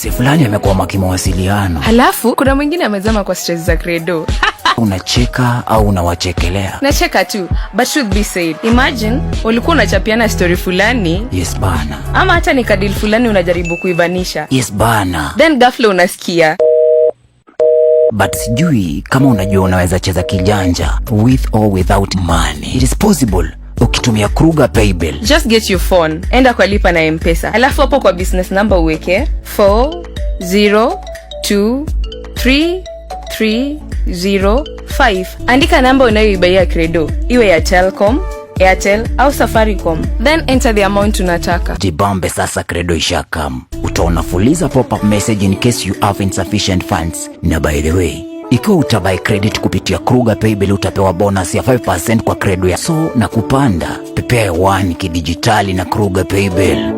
mse fulani amekuwa makimawasiliano. Halafu kuna mwingine amezama kwa stress za credo. Unacheka au unawachekelea? Nacheka tu, but should be said. Imagine ulikuwa unachapiana story fulani. Yes bana. Ama hata ni kadil fulani unajaribu kuibanisha. Yes bana. Then ghafla unasikia. But sijui kama unajua unaweza cheza kijanja with or without money. It is possible ukitumia Kruger Paybill. Just get your phone, enda kwa lipa na M-Pesa. Halafu hapo kwa business number uweke 4023305. Andika namba unayoibaia credo, iwe ya Telcom, Airtel au Safaricom. Then enter the amount unataka. Jibambe sasa, credo ishakam. Utaona fuliza pop-up message in case you have insufficient funds. Na by the way, ikiwa utabuy credit kupitia Kruger Paybill utapewa bonus ya 5% kwa credo ya so na kupanda. Prepare one kidijitali na Kruger Paybill.